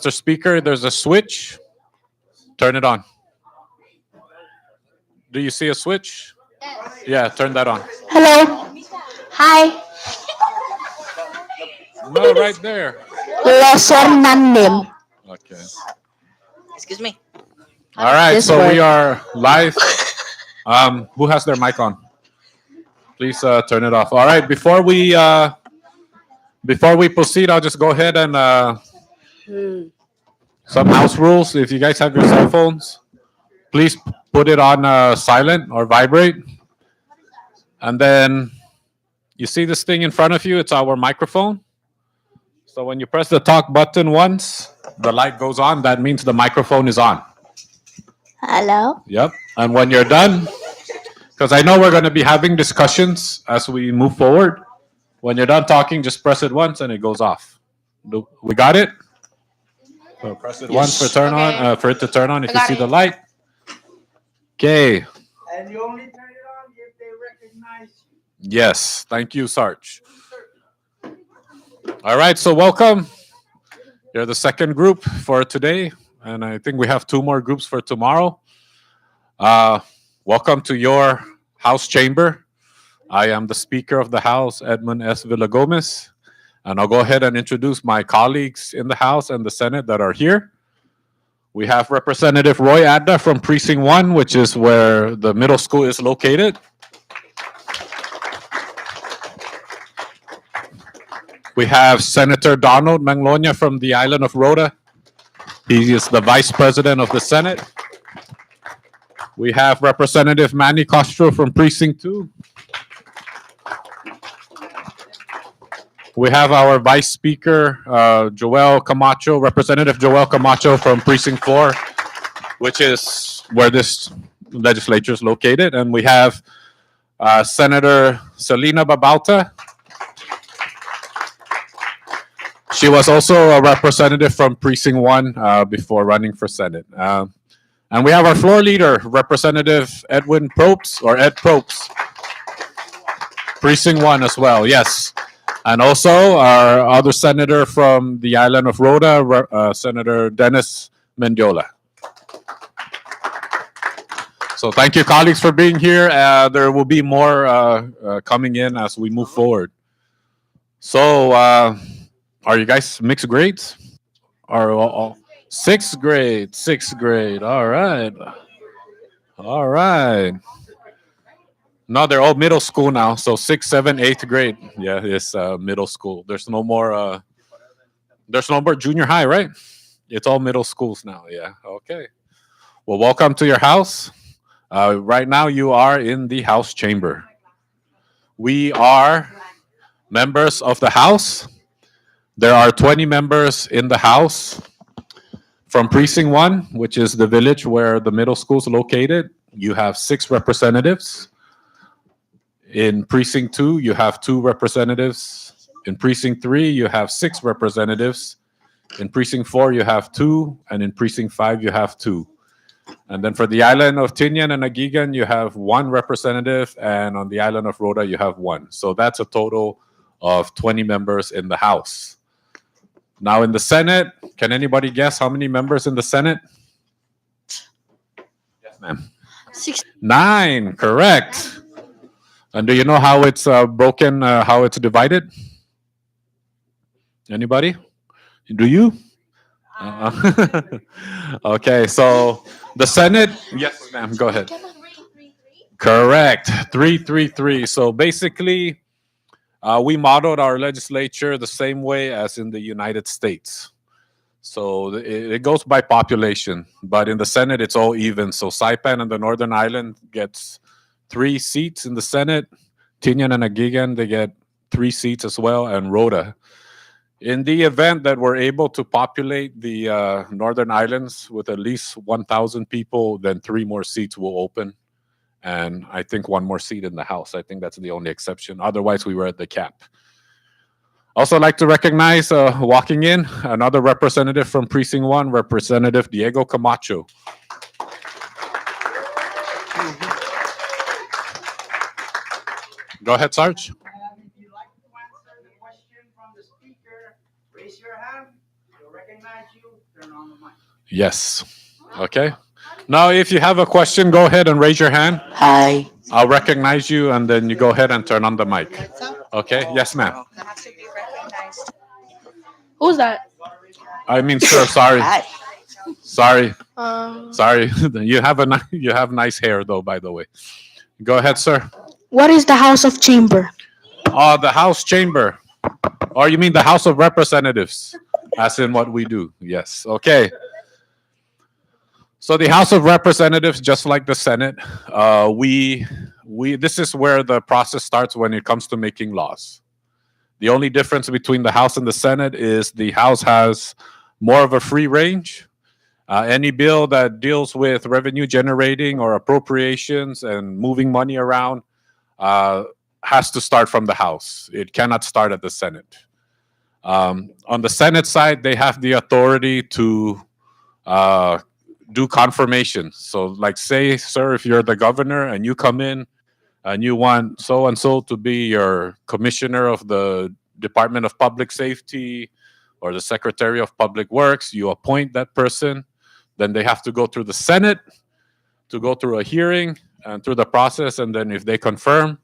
Mr. Speaker, there's a switch. Turn it on. Do you see a switch? Yeah, turn that on. Hello. Hi. No, right there. Lesson namin. Okay. Excuse me. All right, this so we work? are live. Who has their mic on? Please turn it off. All right, before we proceed, I'll just go ahead and some house rules. If you guys have your cell phones, please put it on silent or vibrate. And then you see this thing in front of you, it's our microphone. So when you press the talk button once, the light goes on. That means the microphone is on. Hello. Yep. And when you're done, because I know we're going to be having discussions as we move forward. When you're done talking, just press it once and it goes off. We got it? So press it once for turn on, for it to turn on if you see the light. Okay. And you only turn it on if they recognize you. Yes. Thank you, Sarge. All right. So welcome. You're the second group for today. And I think we have two more groups for tomorrow. Welcome to your House chamber. I am the Speaker of the House, Edmund S. Villagomez. And I'll go ahead and introduce my colleagues in the House and the Senate that are here. We have Representative Roy Adda from Precinct 1, which is where the middle school is located. We have Senator Donald Manglonia from the island of Rota. He is the Vice President of the Senate. We have Representative Manny Castro from Precinct 2. We have our Vice Speaker, Joel Camacho, Representative Joel Camacho from Precinct 4, which is where this legislature is located. And we have Senator Selena Babauta. She was also a representative from Precinct 1 before running for Senate. And we have our floor leader, Representative Edwin Probst, or Ed Probst, Precinct 1 as well, yes. And also our other senator from the island of Rota, Senator Dennis Mendiola. So thank you, colleagues, for being here. There will be more coming in as we move forward. So are you guys mixed grades? Or sixth grade, sixth grade. All right. All right. No, they're all middle school now. So 6th, 7th, 8th grade. Yeah, it's middle school. There's no more junior high, right? It's all middle schools now. Yeah. Okay. Well, welcome to your house. Right now you are in the House chamber. We are members of the House. There are 20 members in the House. From Precinct 1, which is the village where the middle school is located, you have 6 representatives. In Precinct 2, you have 2 representatives. In Precinct 3, you have 6 representatives. In Precinct 4, you have 2. And in Precinct 5, you have 2. And then for the island of Tinian and Agigan, you have 1 representative. And on the island of Rota, you have 1. So that's a total of 20 members in the House. Now in the Senate, can anybody guess how many members in the Senate? Yes, ma'am. 9, correct. And do you know how it's broken, how it's divided? Anybody? Do you? Okay, so the Senate, yes, ma'am, go ahead. Correct, 333. So basically, we modeled our legislature the same way as in the United States. So it goes by population, but in the Senate, it's all even. So Saipan and the Northern Island gets 3 seats in the Senate. Tinian and Agigan, they get 3 seats as well, and Rota. In the event that we're able to populate the Northern Islands with at least 1,000 people, then 3 more seats will open. And I think 1 more seat in the House. I think that's the only exception. Otherwise, we were at the cap. Also like to recognize, walking in, another representative from Precinct 1, Representative Diego Camacho. Go ahead, Sarge. If you'd like to answer the question from the speaker, raise your hand. He'll recognize you, turn Yes. Okay. Now, if you have a question, go ahead and raise your hand. Hi. I'll recognize you, and then you go ahead and turn on the mic. Okay. Yes, ma'am. Who's that? I mean, sir. Sorry. Hi. Sorry. Um, Sorry. You have you have nice hair, though. By the way. Go ahead, sir. what is the House of Chamber? The House Chamber. Or you mean the House of Representatives, as in what we do? Yes. Okay. So the House of Representatives, just like the Senate, we this is where the process starts when it comes to making laws. The only difference between the House and the Senate is the House has more of a free range. Any bill that deals with revenue generating or appropriations and moving money around uh, has to start from the House. It cannot start at the Senate. On the Senate side, they have the authority to uh, do confirmation. So, like, say, sir, if you're the governor and you come in and you want so and so to be your commissioner of the Department of Public Safety or the Secretary of Public Works, you appoint that person. Then they have to go through the Senate to go through a hearing and through the process. And then if they confirm,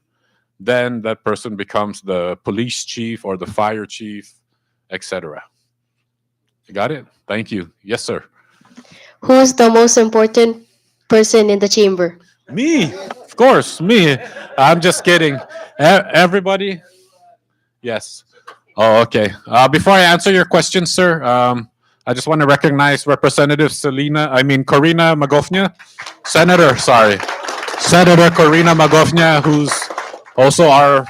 then that person becomes the police chief or the fire chief, etc. You got it? Thank you. Yes, sir. Who is the most important person in the chamber? Me, of course, me. I'm just kidding. Everybody, yes. Oh, okay. Before I answer your question, sir, I just want to recognize Representative Corina Magofnia, Senator. Sorry, Senator Corina Magofnia, who's also our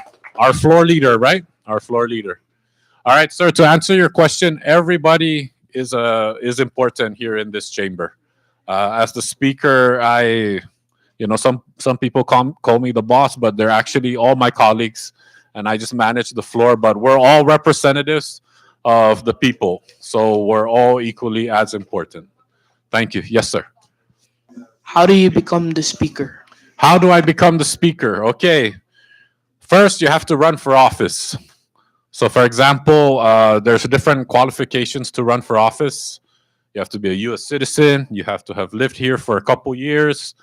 floor leader, right? Our floor leader. All right, sir. To answer your question, everybody is important here in this chamber. As the speaker, some people call me the boss, but they're actually all my colleagues, and I just manage the floor. But we're all representatives of the people, so we're all equally as important. Thank you. Yes, sir. How do you become the speaker? How do I become the speaker? Okay, first you have to run for office. So, for example, there's different qualifications to run for office. You have to be a U.S. citizen. You have to have lived here for a couple years.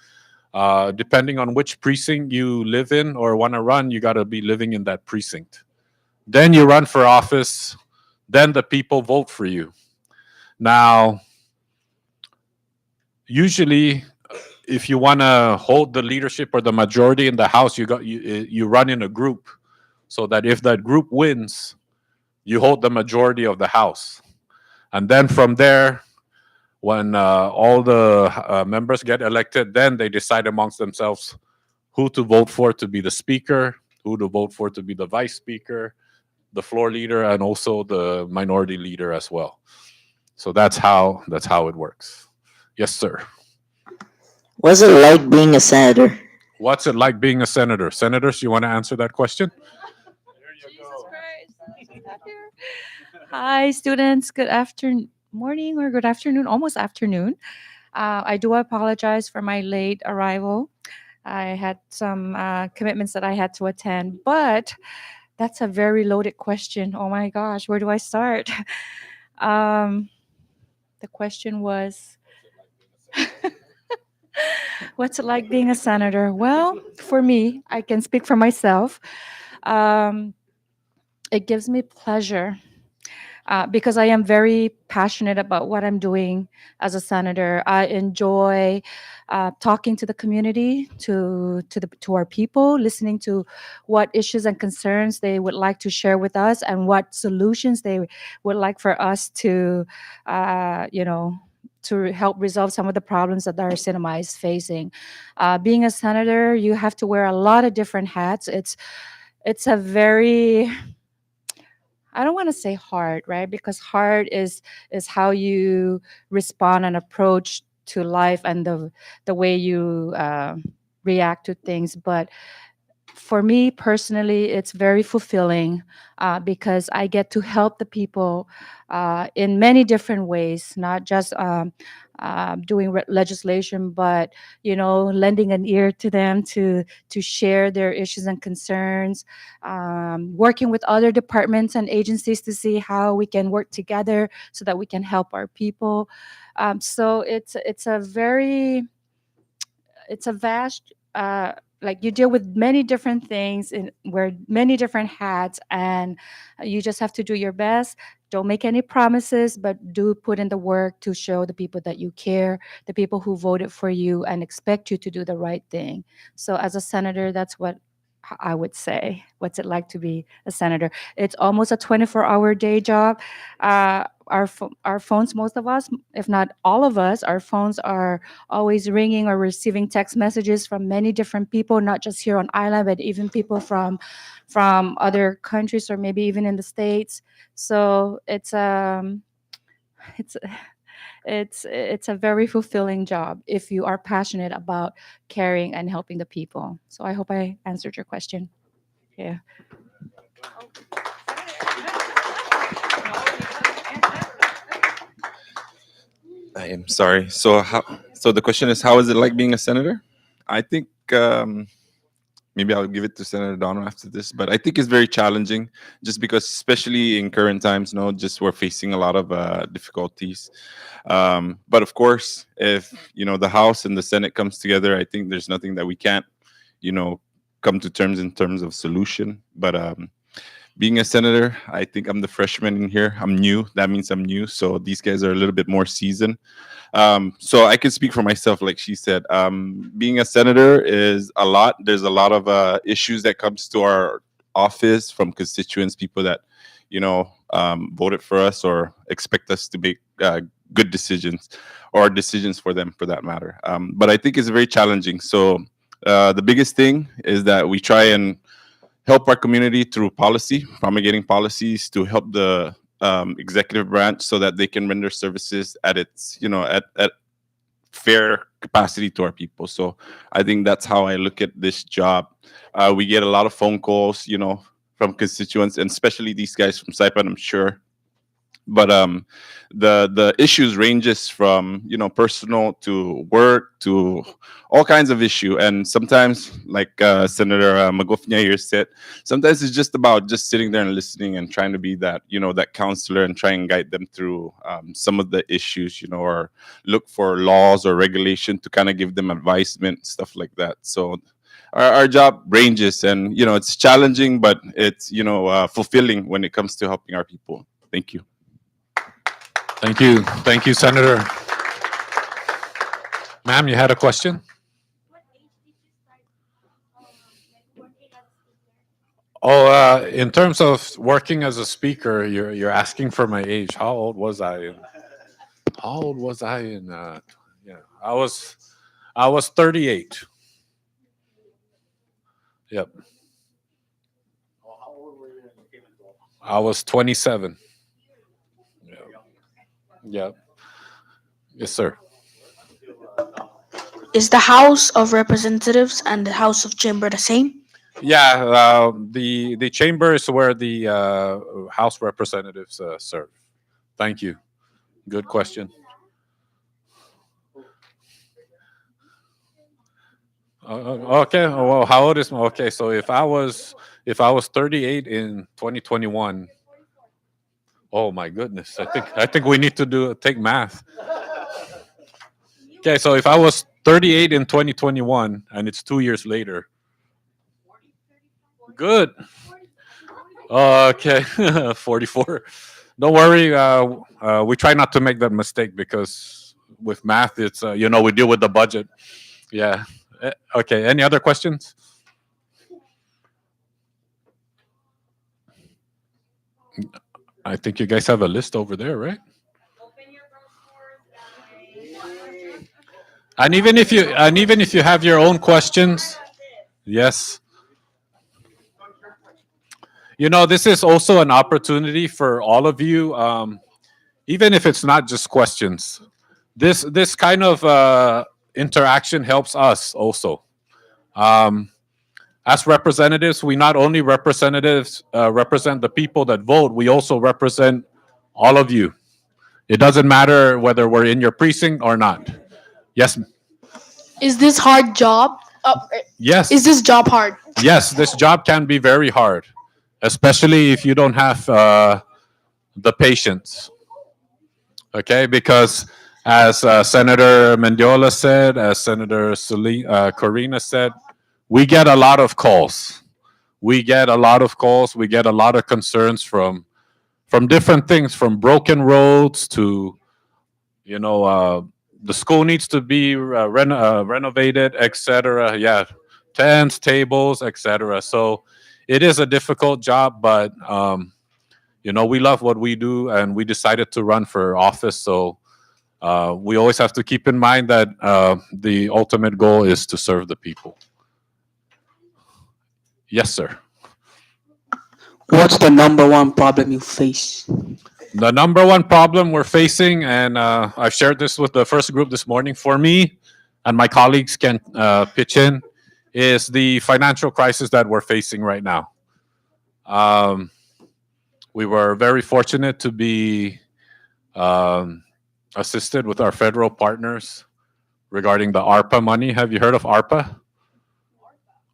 Depending on which precinct you live in or want to run, you got to be living in that precinct. Then you run for office. Then the people vote for you. Now, usually, if you want to hold the leadership or the majority in the House, you run in a group, so that if that group wins, you hold the majority of the House, and then from there, when all the members get elected, then they decide amongst themselves who to vote for to be the speaker, who to vote for to be the vice speaker, the floor leader, and also the minority leader as well. So that's how it works. Yes, sir. What's it like being a senator? What's it like being a senator? Senators, you want to answer that question? Jesus Christ. Got here. Hi, students. Good afternoon, morning, or good afternoon, almost afternoon. I do apologize for my late arrival. I had some commitments that I had to attend, but that's a very loaded question. Oh my gosh, where do I start? Um, the question was, what's it like being a senator? Well, for me, I can speak for myself. Um, it gives me pleasure because I am very passionate about what I'm doing as a senator. I enjoy talking to the community, to our people, listening to what issues and concerns they would like to share with us, and what solutions they would like for us to, you know. To help resolve some of the problems that our cinema is facing. Being a senator, you have to wear a lot of different hats. It's a very, I don't want to say hard, right? Because hard is how you respond and approach to life, and the way you react to things. But For me personally, it's very fulfilling because I get to help the people in many different ways, not just doing legislation, but lending an ear to them to share their issues and concerns, working with other departments and agencies to see how we can work together so that we can help our people. So it's a vast like you deal with many different things and wear many different hats, and you just have to do your best. Don't make any promises, but do put in the work to show the people that you care, the people who voted for you and expect you to do the right thing. So as a senator, that's what I would say. What's it like to be a senator? It's almost a 24-hour day job. Our phones, most of us, if not all of us, our phones are always ringing or receiving text messages from many different people, not just here on island, but even people from other countries or maybe even in the States. So it's it's a very fulfilling job if you are passionate about caring and helping the people. So I hope I answered your question. Yeah. I am sorry. So how? So the question is, how is it like being a senator? I think maybe I'll give it to Senator Dono after this, but I think it's very challenging, just because, especially in current times, just we're facing a lot of difficulties. But of course, if the House and the Senate comes together, I think there's nothing that we can't, you know, come to terms in terms of solution. But being a senator, I think I'm the freshman in here. I'm new. That means I'm new. So these guys are a little bit more seasoned. So I can speak for myself, like she said. Being a senator is a lot. There's a lot of issues that comes to our office from constituents, people that voted for us or expect us to make good decisions, or decisions for them, for that matter. But I think it's very challenging. So the biggest thing is that we try and help our community through policy, promulgating policies to help the executive branch so that they can render services at its, at fair capacity to our people. So I think that's how I look at this job. We get a lot of phone calls, from constituents, and especially these guys from Saipan, I'm sure. But the issues ranges from personal to work to all kinds of issue, and sometimes, like Senator Magofnia here said, sometimes it's just about just sitting there and listening and trying to be that that counselor and try and guide them through some of the issues, or look for laws or regulation to kind of give them advisement, stuff like that. So our job ranges, and it's challenging, but it's fulfilling when it comes to helping our people. Thank you. Thank you, Senator. Ma'am, you had a question? Oh, in terms of working as a speaker, you're asking for my age. How old was I? How old was I in? Yeah, I was 38. Yep. I was 27. Yeah. Yeah. Yes, sir. Is the House of Representatives and the House of Chamber the same? Yeah, the chamber is where the House representatives serve. Thank you. Good question. Okay. Well, how old is okay? So if I was 38 in 2021, oh my goodness, I think we need to take math. Okay, so if I was 38 in 2021 and it's 2 years later, good. Okay, 44. Don't worry. We try not to make that mistake because with math, it's we deal with the budget. Yeah. Okay. Any other questions? I think you guys have a list over there, right? And even if you have your own questions, yes. This is also an opportunity for all of you, even if it's not just questions. This kind of interaction helps us also. Um, As representatives, we not only represent the people that vote, we also represent all of you. It doesn't matter whether we're in your precinct or not. Yes, Is this hard job? yes, Is this job hard? yes. This job can be very hard, especially if you don't have the patience. Okay, because as Senator Mendiola said, as Senator Corina said, we get a lot of calls. We get a lot of calls. We get a lot of concerns from different things, from broken roads to the school needs to be renovated, etc. Yeah, tents, tables, etc. So it is a difficult job, but we love what we do, and we decided to run for office. So we always have to keep in mind that the ultimate goal is to serve the people. Yes, sir. What's the number one problem you face? The number one problem we're facing, and I've shared this with the first group this morning, for me, and my colleagues can pitch in, is the financial crisis that we're facing right now. We were very fortunate to be assisted with our federal partners regarding the ARPA money. Have you heard of ARPA?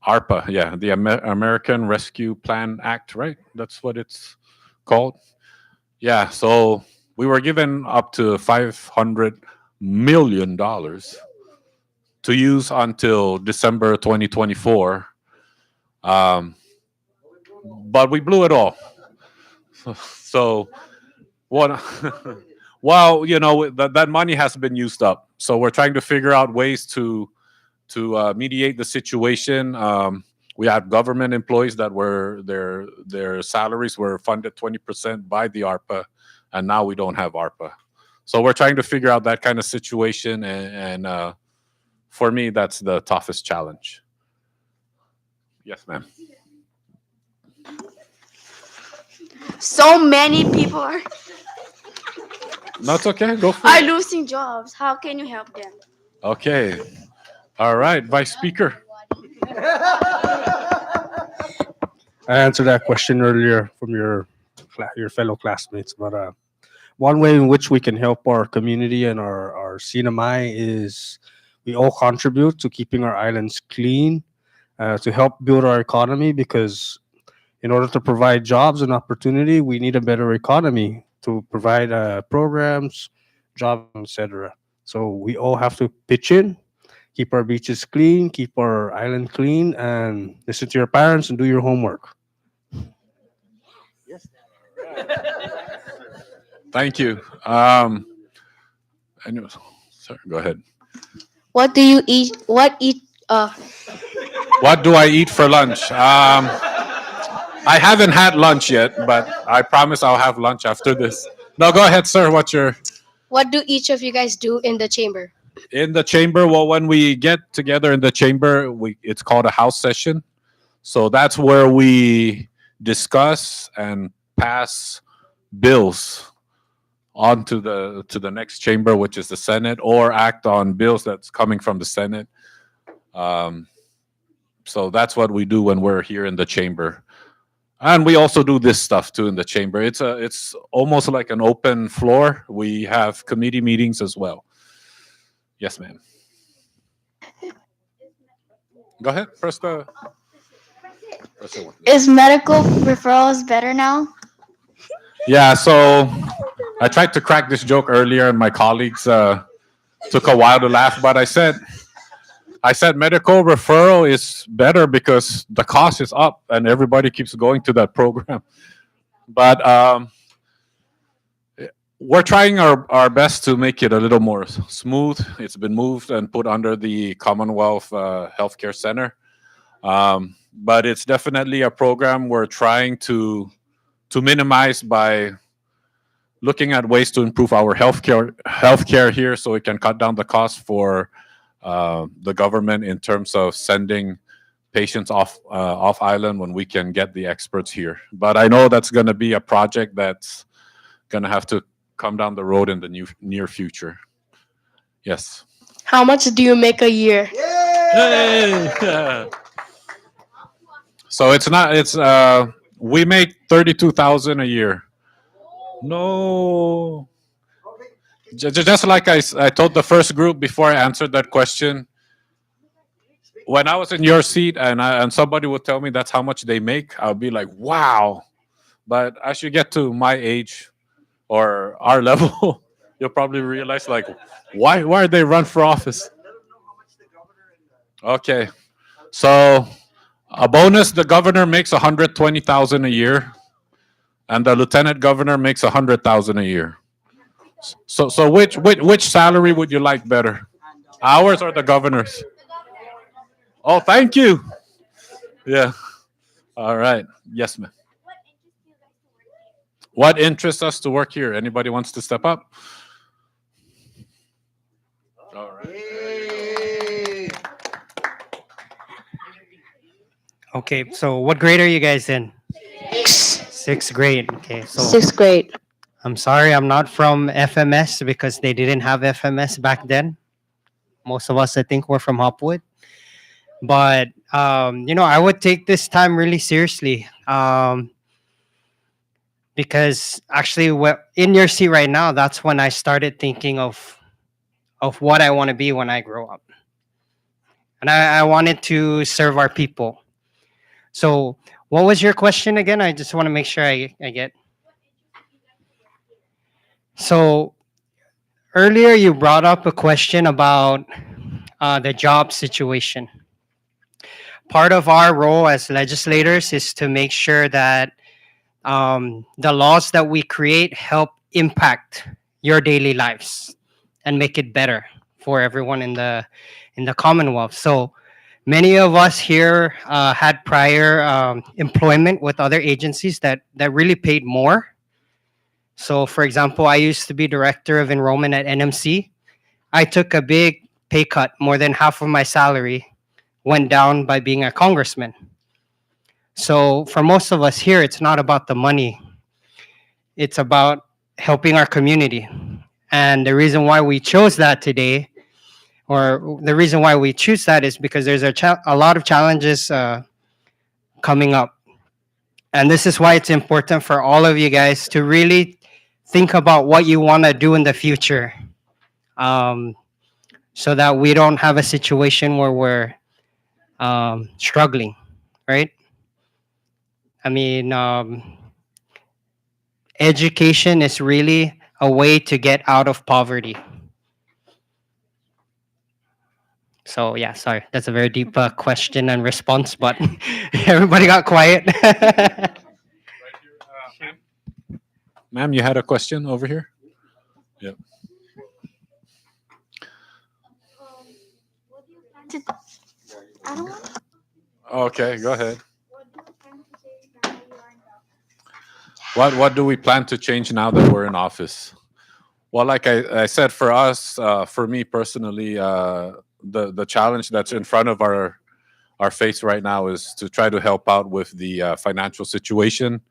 ARPA, yeah, the American Rescue Plan Act, right? That's what it's called. Yeah, so we were given up to $500 million to use until December 2024. But we blew it all. So what? Well, that money has been used up. So we're trying to figure out ways to mediate the situation. We had government employees that were their salaries were funded 20% by the ARPA, and now we don't have ARPA. So we're trying to figure out that kind of situation, and for me, that's the toughest challenge. Yes, ma'am. So many people are No, it's okay. Go for are it. losing jobs. How can you help them? Okay. All right, Vice Speaker. I answered that question earlier from your fellow classmates, but one way in which we can help our community and our CNMI is we all contribute to keeping our islands clean, to help build our economy, because in order to provide jobs and opportunity, we need a better economy to provide programs, jobs, etc. So we all have to pitch in, keep our beaches clean, keep our island clean, and listen to your parents and do your homework. Thank you. Anyway, sorry, go ahead. What do you eat? What do I eat for lunch? I haven't had lunch yet, but I promise I'll have lunch after this. No, go ahead, sir. What do each of you guys do in the chamber? In the chamber? Well, when we get together in the chamber, it's called a house session. So that's where we discuss and pass bills on to the next chamber, which is the Senate, or act on bills that's coming from the Senate. So that's what we do when we're here in the chamber. And we also do this stuff too in the chamber. It's almost like an open floor. We have committee meetings as well. Yes, ma'am. Go ahead. Press the one. Is medical referrals better now? Yeah, so I tried to crack this joke earlier, and my colleagues took a while to laugh. But I said medical referral is better because the cost is up, and everybody keeps going to that program. But we're trying our best to make it a little more smooth. It's been moved and put under the Commonwealth Healthcare Center. But it's definitely a program we're trying to minimize by looking at ways to improve our healthcare here, so we can cut down the cost for the government in terms of sending patients off island when we can get the experts here. But I know that's going to be a project that's going to have to come down the road in the near future. Yes. How much do you make a year? Hey! So it's not. It's we make 32,000 a year. No, just like I told the first group before I answered that question. When I was in your seat and somebody would tell me that's how much they make, I would be like, wow. But as you get to my age or our level, you'll probably realize like, why did they run for office? Okay, so a bonus: the governor makes 120,000 a year, and the lieutenant governor makes 100,000 a year. So which salary would you like better, ours or the governor's? Oh, thank you. Yeah. All right. Yes, ma'am. What interests us to work here? Anybody wants to step up? All right. Okay, so what grade are you guys in? Sixth grade. Okay, so 6th grade. I'm sorry I'm not from FMS because they didn't have FMS back then. Most of us, I think, were from Hopwood. But I would take this time really seriously because actually, in your seat right now, that's when I started thinking of what I want to be when I grow up, and I wanted to serve our people. So, what was your question again? I just want to make sure I get. So earlier, you brought up a question about the job situation. Part of our role as legislators is to make sure that the laws that we create help impact your daily lives and make it better for everyone in the Commonwealth. So many of us here had prior employment with other agencies that really paid more. So, for example, I used to be director of enrollment at NMC. I took a big pay cut, more than half of my salary went down by being a congressman. So, for most of us here, it's not about the money, it's about helping our community. And the reason why we chose that today, or the reason why we choose that, is because there's a lot of challenges coming up. And this is why it's important for all of you guys to really think about what you want to do in the future, um, so that we don't have a situation where we're struggling, right? I mean, education is really a way to get out of poverty. So, yeah, sorry, that's a very deep question and response, but everybody got quiet. Ma'am, you had a question over here? Yeah. I don't want Okay, go ahead. What do we plan to change now that we're in office? Well, like I said, for us, for me personally, the challenge that's in front of our face right now is to try to help out with the financial situation.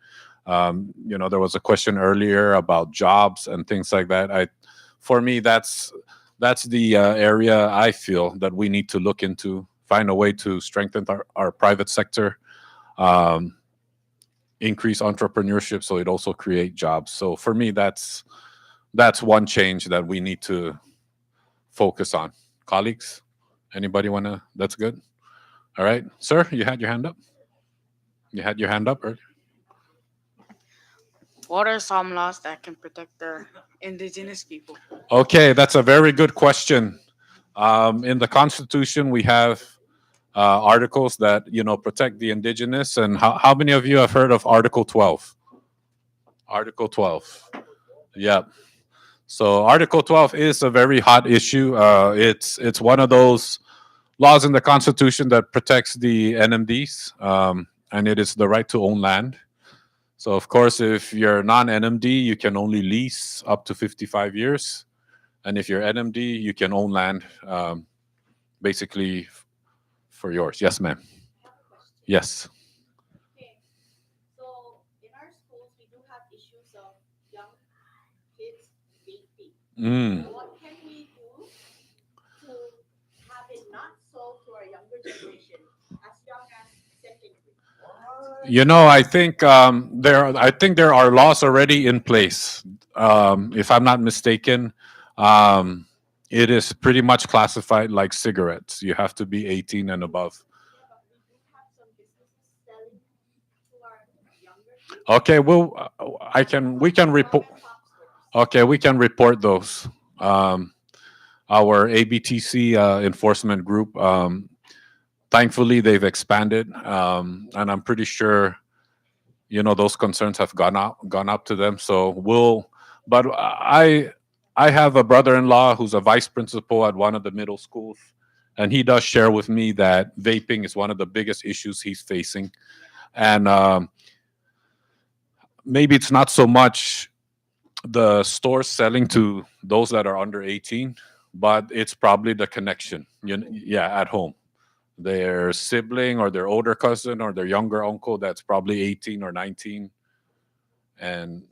There was a question earlier about jobs and things like that. For me, that's the area I feel that we need to look into, find a way to strengthen our private sector, increase entrepreneurship, so it also create jobs. So for me, that's one change that we need to focus on. Colleagues, anybody wanna? That's good. All right, sir, you had your hand up. You had your hand up earlier. What are some laws that can protect the indigenous people? Okay, that's a very good question. In the Constitution, we have articles that protect the indigenous. And how many of you have heard of Article 12? Article 12. Yeah. So Article 12 is a very hot issue. It's one of those laws in the Constitution that protects the NMDs, and it is the right to own land. So of course, if you're non-NMD, you can only lease up to 55 years, and if you're NMD, you can own land, basically for yours. Yes, ma'am. Yes. Mm. I think there are laws already in place. If I'm not mistaken, um, it is pretty much classified like cigarettes. You have to be 18 and above. Okay, well, I can we can report. Okay, we can report those. Um, our ABTC enforcement group. Thankfully, they've expanded, and I'm pretty sure those concerns have gone up to them. So we'll. But I have a brother-in-law who's a vice principal at one of the middle schools, and he does share with me that vaping is one of the biggest issues he's facing, and maybe it's not so much the stores selling to those that are under 18, but it's probably the connection. Yeah, at home, their sibling or their older cousin or their younger uncle that's probably 18 or 19, and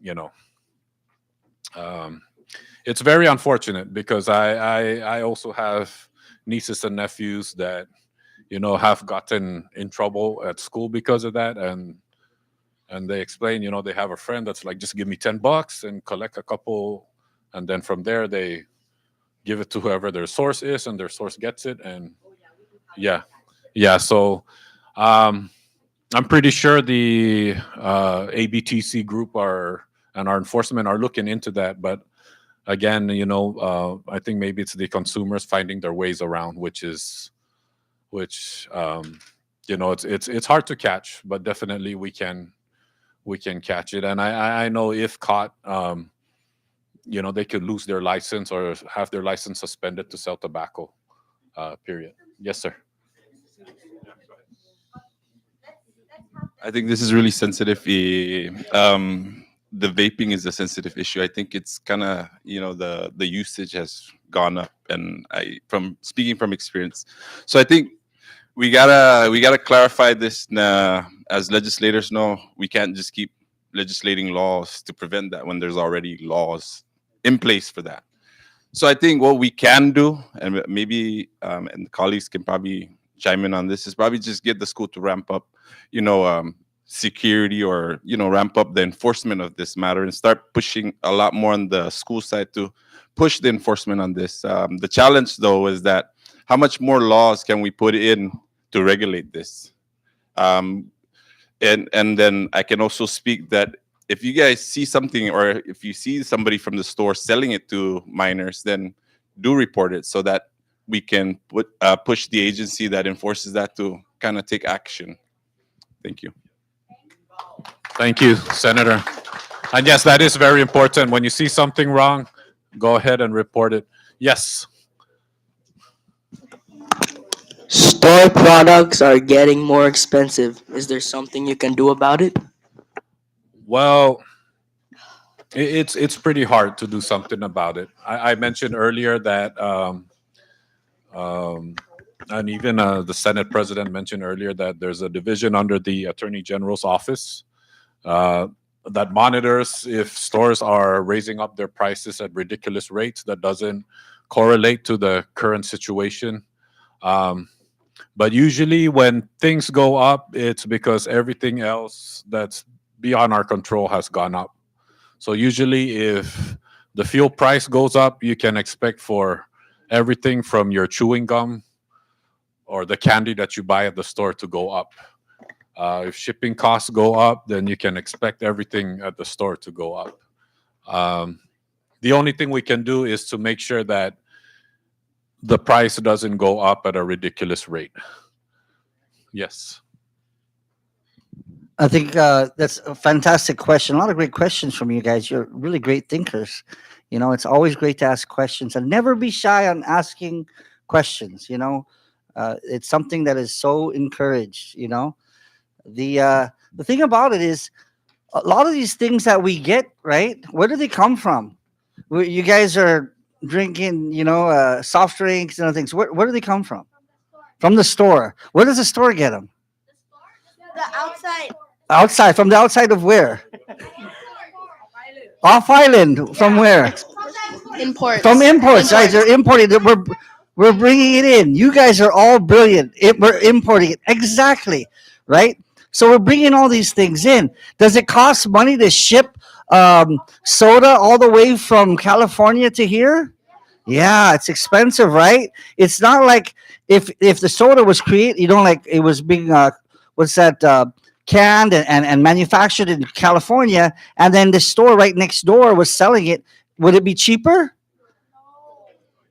um, it's very unfortunate because I also have nieces and nephews that have gotten in trouble at school because of that, and they explain, they have a friend that's like, just give me $10 and collect a couple, and then from there they give it to whoever their source is, and their source gets it, and yeah, yeah. So um, I'm pretty sure the ABTC group and our enforcement are looking into that, but again, I think maybe it's the consumers finding their ways around, which it's hard to catch, but definitely we can catch it. And I know if caught, they could lose their license or have their license suspended to sell tobacco. Period. Yes, sir. I think this is really sensitive. The vaping is a sensitive issue. I think it's kind of the usage has gone up, and I from speaking from experience. So I think we gotta clarify this. As legislators know, we can't just keep legislating laws to prevent that when there's already laws in place for that. So I think what we can do, and maybe and colleagues can probably chime in on this, is probably just get the school to ramp up, security, or ramp up the enforcement of this matter and start pushing a lot more on the school side to push the enforcement on this. The challenge, though, is that how much more laws can we put in to regulate this? And then I can also speak that if you guys see something, or if you see somebody from the store selling it to minors, then do report it so that we can push the agency that enforces that to kind of take action. Thank you. Thank you, Senator. And yes, that is very important. When you see something wrong, go ahead and report it. Yes. Store products are getting more expensive. Is there something you can do about it? Well, it's pretty hard to do something about it. I mentioned earlier that, and even the Senate President mentioned earlier that there's a division under the Attorney General's office uh, that monitors if stores are raising up their prices at ridiculous rates that doesn't correlate to the current situation. Um, but usually, when things go up, it's because everything else that's beyond our control has gone up. So usually, if the fuel price goes up, you can expect for everything from your chewing gum or the candy that you buy at the store to go up. If shipping costs go up, then you can expect everything at the store to go up. Um, the only thing we can do is to make sure that the price doesn't go up at a ridiculous rate. Yes. I think that's a fantastic question. A lot of great questions from you guys. You're really great thinkers. It's always great to ask questions and never be shy on asking questions. It's something that is so encouraged. The thing about it is a lot of these things that we get, right? Where do they come from? You guys are drinking, soft drinks and other things. Where do they come from? From the store. Where does the store get them? The outside. Outside. From the outside of where? Off island. From where? Imports. From imports. Right? They're importing it. We're bringing it in. You guys are all brilliant. We're importing it. Exactly. Right? So we're bringing all these things in. Does it cost money to ship soda all the way from California to here? Yeah, it's expensive, right? It's not like if the soda was created, like it was being what's that canned and manufactured in California, and then the store right next door was selling it. Would it be cheaper?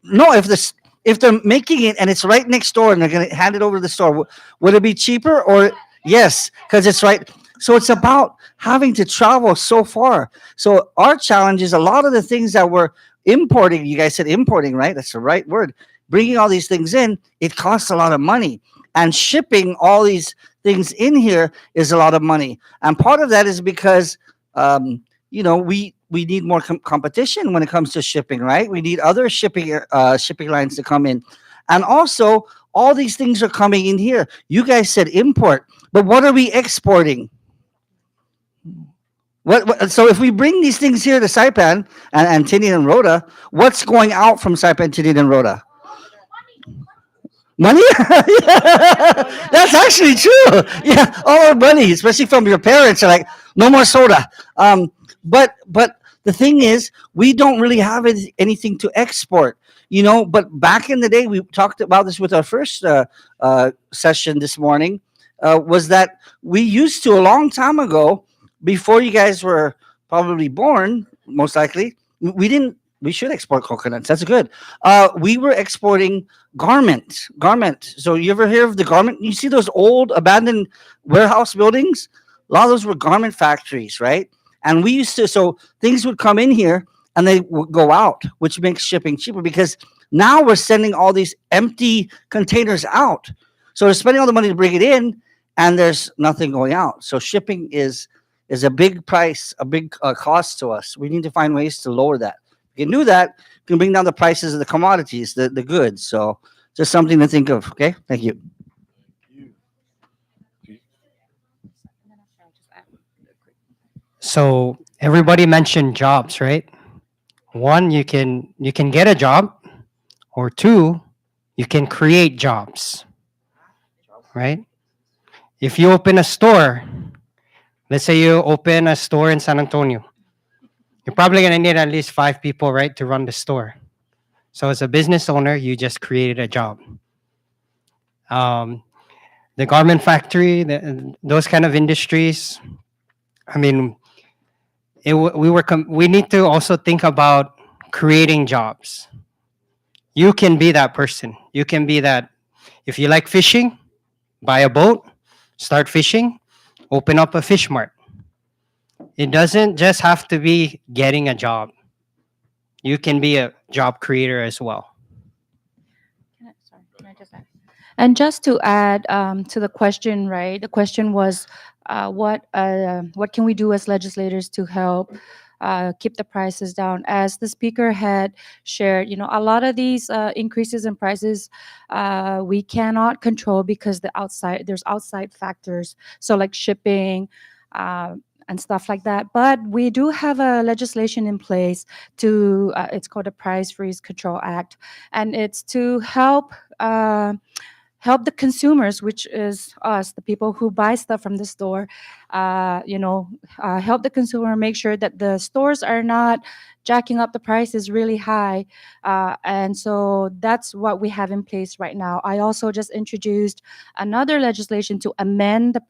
No, if they're making it and it's right next door and they're going to hand it over to the store, would it be cheaper or yes, because it's right. So it's about having to travel so far. So our challenge is a lot of the things that we're importing. You guys said importing, right? That's the right word. Bringing all these things in, it costs a lot of money, and shipping all these things in here is a lot of money. And part of that is because we need more competition when it comes to shipping, right? We need other shipping lines to come in, and also all these things are coming in here. You guys said import, but what are we exporting? So if we bring these things here to Saipan and Tinian and Rhoda, what's going out from Saipan, Tinian and Rhoda? Money? That's actually true. Yeah, all our money, especially from your parents, are like, no more soda. But the thing is, we don't really have anything to export, But back in the day, we talked about this with our first session this morning, was that we used to a long time ago, before you guys were probably born, most likely, we didn't. We should export coconuts. That's good. We were exporting garment. So you ever hear of the garment? You see those old abandoned warehouse buildings? A lot of those were garment factories, right? And we used to, so things would come in here and they would go out, which makes shipping cheaper because now we're sending all these empty containers out. So we're spending all the money to bring it in and there's nothing going out. So shipping is a big price, a big cost to us. We need to find ways to lower that. If you can do that, you can bring down the prices of the commodities, the goods. So just something to think of. Okay, thank you. So everybody mentioned jobs, right? One, you can get a job, or two, you can create jobs, right? If you open a store, let's say you open a store in San Antonio, you're probably gonna need at least 5 people, right, to run the store. So as a business owner, you just created a job. The garment factory, those kind of industries. I mean, we need to also think about creating jobs. You can be that person. You can be that. If you like fishing, buy a boat, start fishing, open up a fish mart. It doesn't just have to be getting a job. You can be a job creator as well. And just to add to the question, right? The question was, what can we do as legislators to help keep the prices down? As the speaker had shared, a lot of these increases in prices we cannot control because there's outside factors. So like shipping. And stuff like that, but we do have a legislation in place to. It's called the Price Freeze Control Act, and it's to help help the consumers, which is us, the people who buy stuff from the store, help the consumer make sure that the stores are not jacking up the prices really high. And so that's what we have in place right now. I also just introduced another legislation to amend the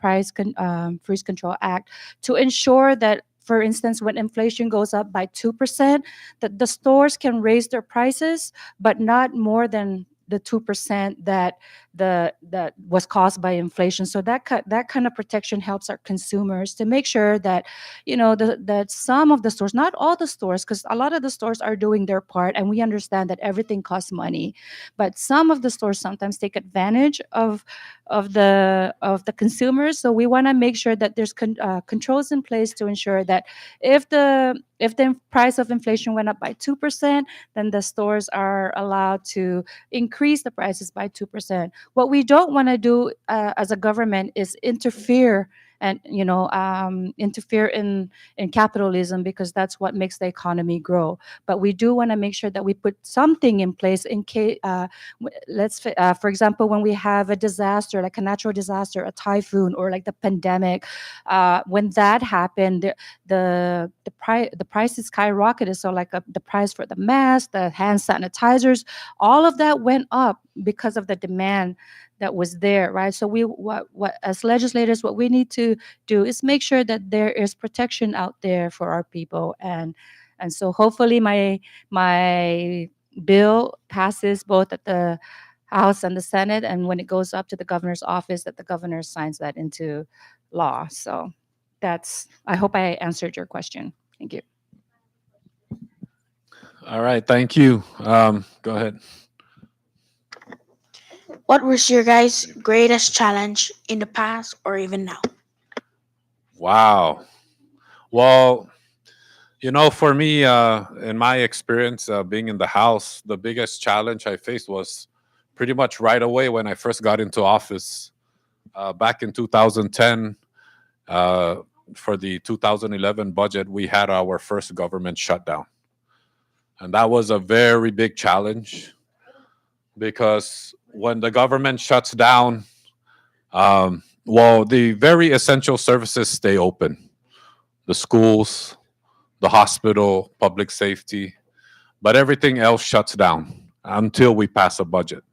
Freeze Control Act to ensure that, for instance, when inflation goes up by 2%, that the stores can raise their prices, but not more than the 2% that was caused by inflation. So that kind of protection helps our consumers to make sure that that some of the stores, not all the stores, because a lot of the stores are doing their part, and we understand that everything costs money, but some of the stores sometimes take advantage of the consumers. So we want to make sure that there's controls in place to ensure that if the price of inflation went up by 2%, then the stores are allowed to increase the prices by 2%. What we don't want to do as a government is interfere and interfere in capitalism, because that's what makes the economy grow. But we do want to make sure that we put something in place in case, for example, when we have a disaster, like a natural disaster, a typhoon, or like the pandemic. When that happened, the prices skyrocketed. So like the price for the masks, the hand sanitizers, all of that went up because of the demand that was there, right? So what as legislators, what we need to do is make sure that there is protection out there for our people, and so hopefully my bill passes both at the House and the Senate, and when it goes up to the governor's office, that the governor signs that into law. So I hope I answered your question. Thank you. All right, thank you. Go ahead. What was your guys' greatest challenge in the past or even now? Wow. Well, for me, in my experience being in the House, the biggest challenge I faced was pretty much right away when I first got into office back in 2010. For the 2011 budget, we had our first government shutdown. And that was a very big challenge because when the government shuts down, the very essential services stay open: the schools, the hospital, public safety, but everything else shuts down until we pass a budget.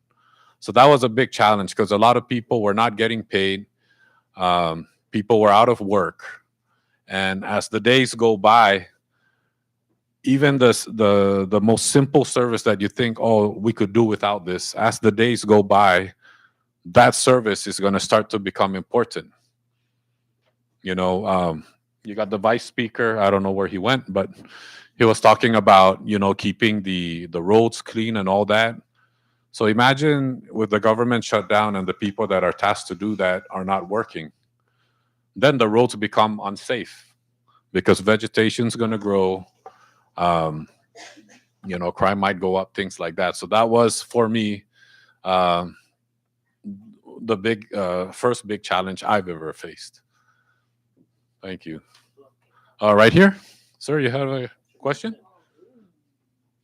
So that was a big challenge because a lot of people were not getting paid. People were out of work. And as the days go by, even the most simple service that you think, oh, we could do without this, as the days go by, that service is going to start to become important. You got the vice speaker. I don't know where he went, but he was talking about keeping the roads clean and all that. So imagine with the government shut down and the people that are tasked to do that are not working, then the roads become unsafe because vegetation's going to grow. Crime might go up, things like that. So that was for me the first big challenge I've ever faced. Thank you. Right here, sir, you have a question?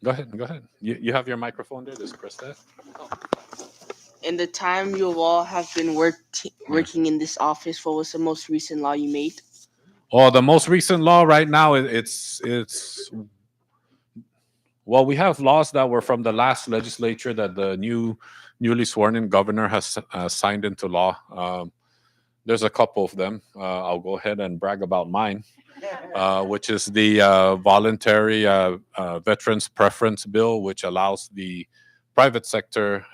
Go ahead. Go ahead. You have your microphone there. Just press that. In the time you all have been working in this office, what was the most recent law you made? Oh, the most recent law right now, we have laws that were from the last legislature that the newly sworn in governor has signed into law. There's a couple of them. I'll go ahead and brag about mine, which is the voluntary veterans preference bill, which allows the private sector,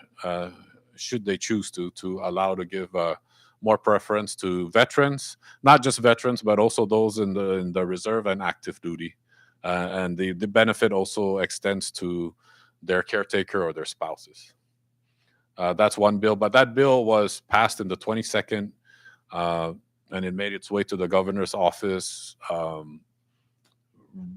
should they choose to allow to give more preference to veterans, not just veterans, but also those in the reserve and active duty. And the benefit also extends to their caretaker or their spouses. That's one bill, but that bill was passed in the 22nd, and it made its way to the governor's office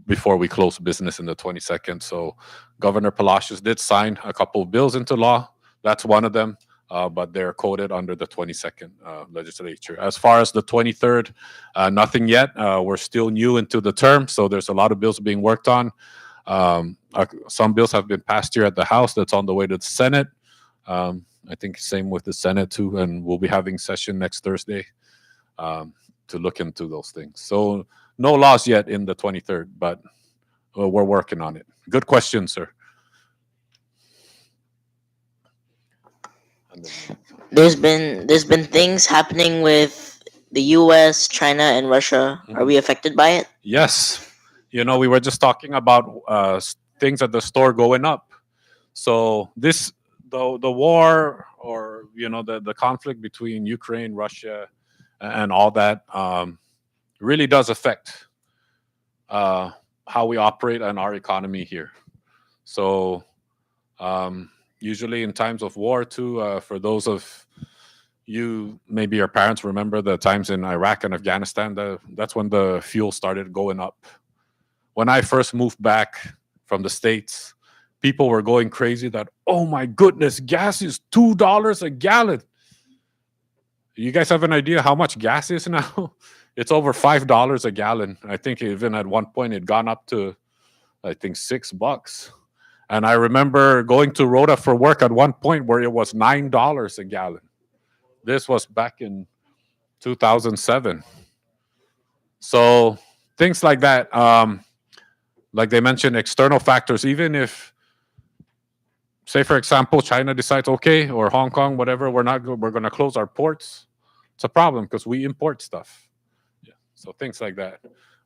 before we closed business in the 22nd. So Governor Palacios did sign a couple of bills into law. That's one of them, but they're coded under the 22nd legislature. As far as the 23rd, nothing yet. We're still new into the term, so there's a lot of bills being worked on. Some bills have been passed here at the House. That's on the way to the Senate. I think same with the Senate too, and we'll be having session next Thursday to look into those things. So no laws yet in the 23rd, but we're working on it. Good question, sir. There's been things happening with the U.S., China, and Russia. Are we affected by it? Yes. We were just talking about things at the store going up. So the war, or the conflict between Ukraine, Russia, and all that really does affect how we operate and our economy here. So usually in times of war too, for those of you, maybe your parents remember the times in Iraq and Afghanistan, that's when the fuel started going up. When I first moved back from the States, people were going crazy that, oh my goodness, gas is $2 a gallon. You guys have an idea how much gas is now? It's over $5 a gallon. I think even at one point it gone up to, I think, $6. And I remember going to Rhoda for work at one point where it was $9 a gallon. This was back in 2007. So things like that. Like they mentioned, external factors. Even if, say for example, China decides, okay, or Hong Kong, whatever, we're going to close our ports. It's a problem because we import stuff. Yeah. So things like that.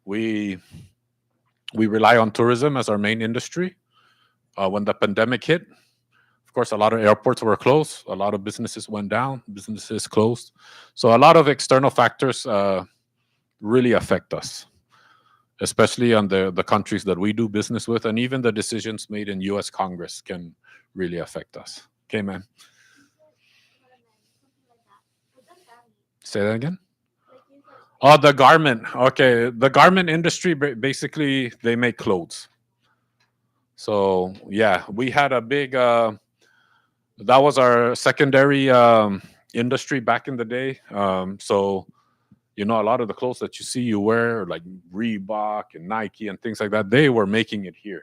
We rely on tourism as our main industry. When the pandemic hit, of course, a lot of airports were closed. A lot of businesses went down. Businesses closed. So a lot of external factors really affect us, especially on the countries that we do business with, and even the decisions made in U.S. Congress can really affect us. Okay, man. Say that again. Oh, the garment. Okay, the garment industry basically they make clothes. So yeah, we had a big. That was our secondary industry back in the day. So you know, a lot of the clothes that you see you wear, like Reebok and Nike and things like that, they were making it here.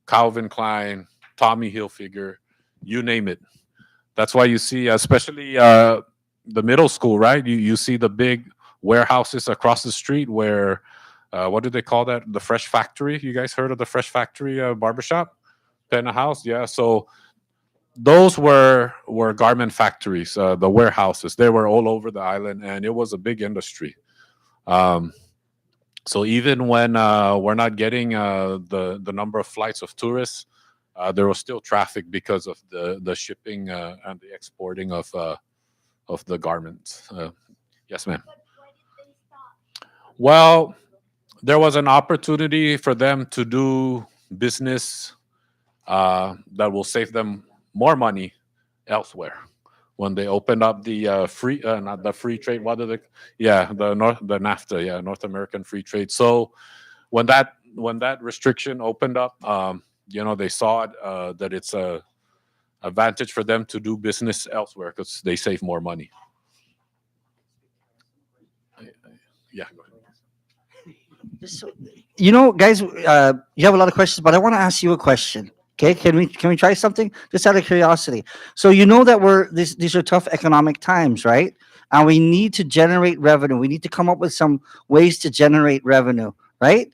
Calvin Klein, Tommy Hilfiger, you name it. That's why you see, especially the middle school, right? You see the big warehouses across the street where, what do they call that? The Fresh Factory. You guys heard of the Fresh Factory barbershop? Pen House, yeah. So those were garment factories, the warehouses. They were all over the island, and it was a big industry. So even when we're not getting the number of flights of tourists, there was still traffic because of the shipping and the exporting of the garments. Yes, ma'am. Well, there was an opportunity for them to do business that will save them more money elsewhere when they opened up the free not the free trade, what are the the NAFTA, North American Free Trade. So when that restriction opened up, you know, they saw it, that it's a advantage for them to do business elsewhere because they save more money. Yeah, go ahead. So, you know, guys, you have a lot of questions, but I want to ask you a question. Okay, can we try something just out of curiosity? So you know that these are tough economic times, right? And we need to generate revenue. We need to come up with some ways to generate revenue, right?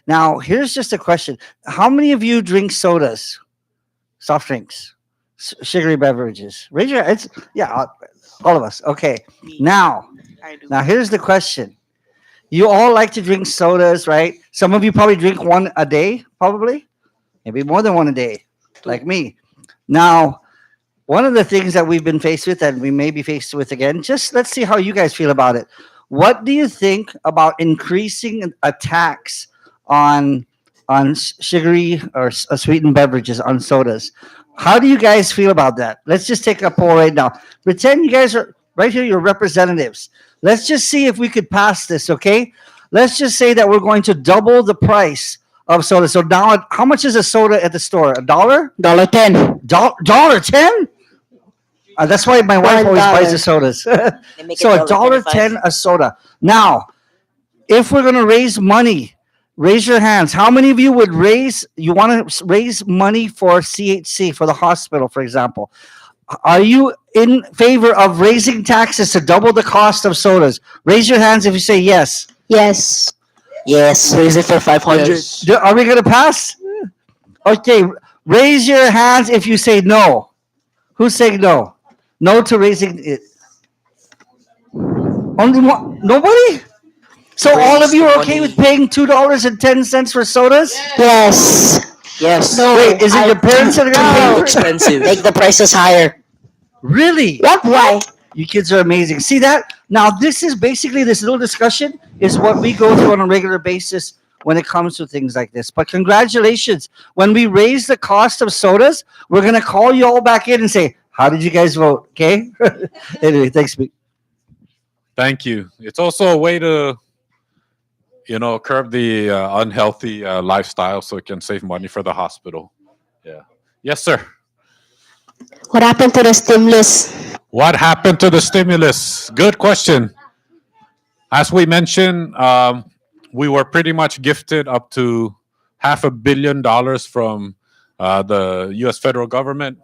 Now, here's just a question: how many of you drink sodas, soft drinks, sugary beverages? Raise your hands. Yeah, all of us. Okay. Now, I do. now here's the question: you all like to drink sodas, right? Some of you probably drink one a day, probably. Maybe more than one a day, like me. Now, one of the things that we've been faced with and we may be faced with again, just let's see how you guys feel about it. What do you think about increasing a tax on sugary or sweetened beverages, on sodas? How do you guys feel about that? Let's just take a poll right now. Pretend you guys are right here, your representatives. Let's just see if we could pass this, okay? Let's just say that we're going to double the price of soda. So now, how much is a soda at the store? $1? $1.10. $1.10? That's why my wife always buys the sodas. They make So it $1.10 a soda. Now, if we're gonna raise money, raise your hands. How many of you would you want to raise money for CHC, for the hospital, for example? Are you in favor of raising taxes to double the cost of sodas? Raise your hands if you say yes. Yes. Yes. Raise it for 500. Are we gonna pass? Okay, raise your hands if you say no. Who's saying no? No to raising it. Only one. Nobody. So all of you are okay with paying $2.10 for sodas? Yes. Yes. No. Wait, is it your parents that are gonna pay for it? Expensive. Make the prices higher. Really? Yep. Why? You kids are amazing. See that? Now, this is basically this little discussion is what we go through on a regular basis when it comes to things like this. But congratulations. When we raise the cost of sodas, we're going to call you all back in and say, how did you guys vote? Okay? Anyway, thanks. Thank you. It's also a way to, you know, curb the unhealthy lifestyle so it can save money for the hospital. Yeah. Yes, sir. What happened to the stimulus? What happened to the stimulus? Good question. As we mentioned, we were pretty much gifted up to $500 million from the U.S. federal government,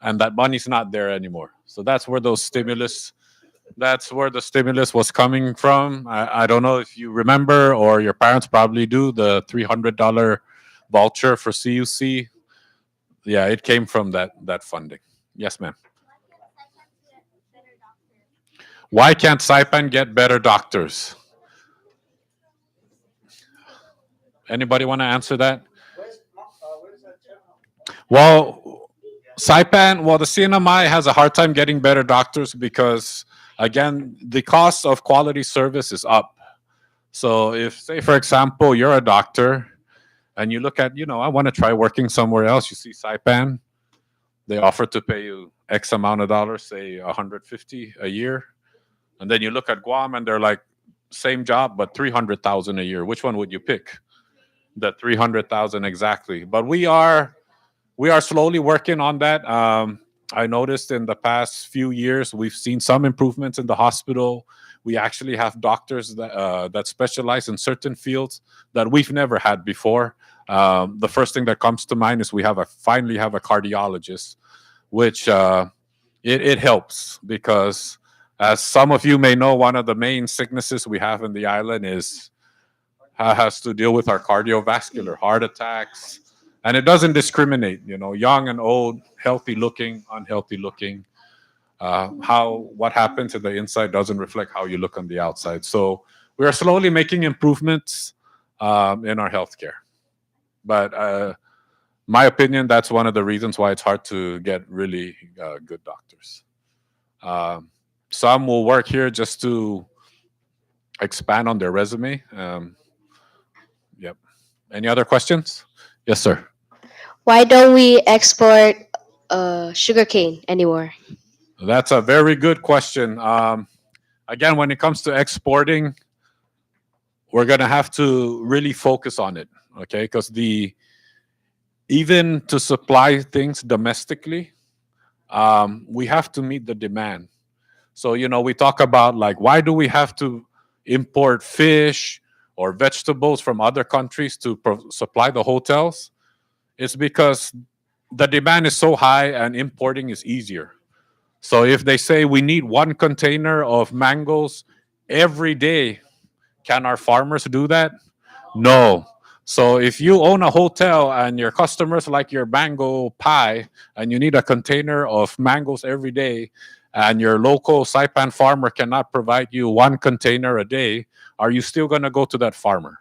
and that money's not there anymore. So that's where those stimulus. That's where the stimulus was coming from. I don't know if you remember or your parents probably do the $300 voucher for CUC. Yeah, it came from that funding. Yes, ma'am. Why can't Saipan get better doctors? Anybody want to answer that? Well, Saipan, well, the CNMI has a hard time getting better doctors because, again, the cost of quality service is up. So, if, say, for example, you're a doctor and you look at, I want to try working somewhere else, you see Saipan, they offer to pay you X amount of dollars, say 150 a year. And then you look at Guam and they're like, same job, but 300,000 a year. Which one would you pick? The 300,000 exactly. But we are slowly working on that. I noticed in the past few years we've seen some improvements in the hospital. We actually have doctors that specialize in certain fields that we've never had before. The first thing that comes to mind is we finally have a cardiologist, which it helps because, as some of you may know, one of the main sicknesses we have in the island has to deal with our cardiovascular heart attacks, and it doesn't discriminate, young and old, healthy looking, unhealthy looking. What happens to the inside doesn't reflect how you look on the outside. So we are slowly making improvements in our healthcare. But my opinion, that's one of the reasons why it's hard to get really good doctors. Some will work here just to expand on their resume. Yep. Any other questions? Yes, sir. Why don't we export sugarcane anymore? That's a very good question. Again, when it comes to exporting, we're gonna have to really focus on it, okay? Because even to supply things domestically, we have to meet the demand. So we talk about, like, why do we have to import fish or vegetables from other countries to supply the hotels? It's because the demand is so high and importing is easier. So if they say we need one container of mangoes every day, can our farmers do that? No. So if you own a hotel and your customers like your mango pie and you need a container of mangoes every day and your local Saipan farmer cannot provide you one container a day, are you still going to go to that farmer?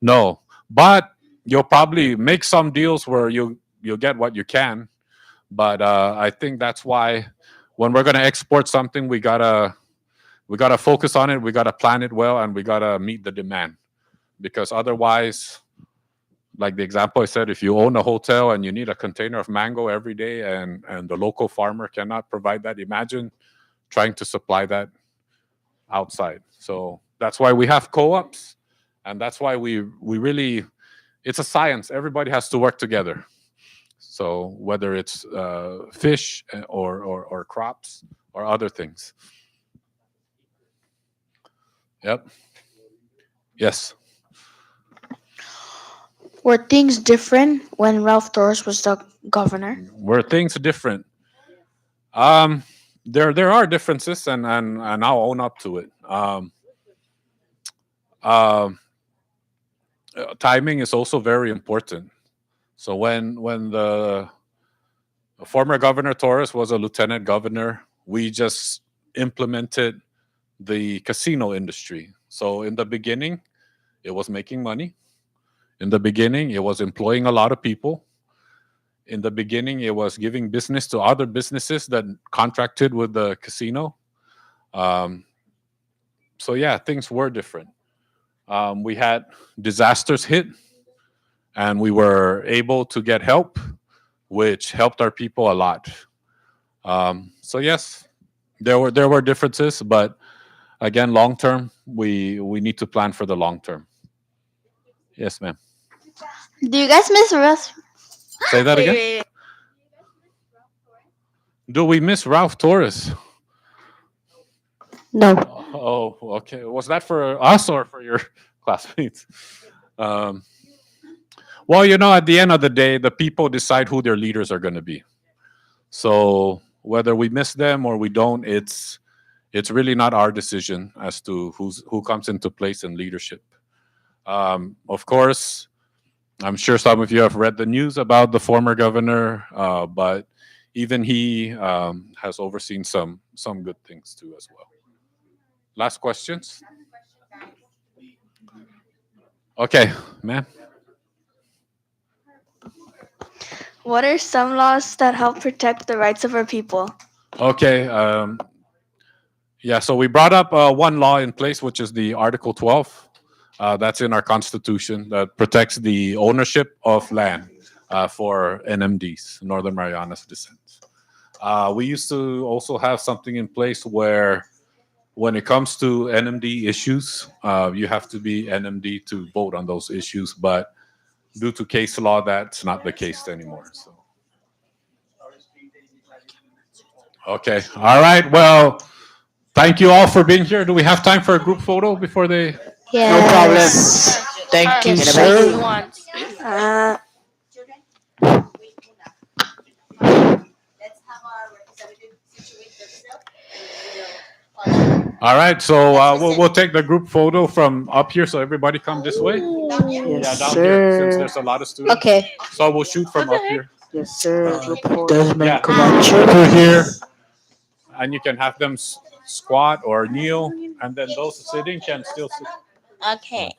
No. But you'll probably make some deals where you'll get what you can. But I think that's why when we're going to export something, we gotta focus on it. We gotta plan it well, and we gotta meet the demand. Because otherwise, like the example I said, if you own a hotel and you need a container of mango every day, and the local farmer cannot provide that, imagine trying to supply that outside. So that's why we have co-ops, and that's why we really, it's a science. Everybody has to work together. So whether it's fish or crops or other things. Yep. Yes. Were things different when Ralph Torres was the governor? Were things different? There are differences, and I'll own up to it. Um, Timing is also very important. So when the former Governor Torres was a lieutenant governor, we just implemented the casino industry. So in the beginning, it was making money. In the beginning, it was employing a lot of people. In the beginning, it was giving business to other businesses that contracted with the casino. Um, so yeah, things were different. We had disasters hit, and we were able to get help, which helped our people a lot. So yes, there were differences, but again, long term, we need to plan for the long term. Yes, ma'am. Do you guys miss Russ? Say that again. Wait. Do we miss Ralph Torres? No. Oh, okay. Was that for us or for your classmates? Um, well, at the end of the day, the people decide who their leaders are going to be. So whether we miss them or we don't, it's really not our decision as to who comes into place in leadership. Of course, I'm sure some of you have read the news about the former governor, but even he has overseen some good things too as well. Last questions? Okay, ma'am. What are some laws that help protect the rights of our people? Okay. Yeah, so we brought up one law in place, which is the Article 12. That's in our Constitution that protects the ownership of land for NMDs, Northern Marianas descent. We used to also have something in place where, when it comes to NMD issues, you have to be NMD to vote on those issues. But due to case law, that's not the case anymore. So, okay, all right. Well, thank you all for being here. Do we have time for a group photo before they? No problem. Yes. Thank you, In a If bit. you sir. want. Uh, All right, so we'll take the group photo from up here, so everybody come this way. Yes, Yeah, down here, since sir. there's a lot of students. Okay. So we'll shoot from up here. Yes, sir. Uh, Group photo. Desmond, yeah, Camacho. through here, and you can have them squat or kneel, and then those sitting can still sit. Okay.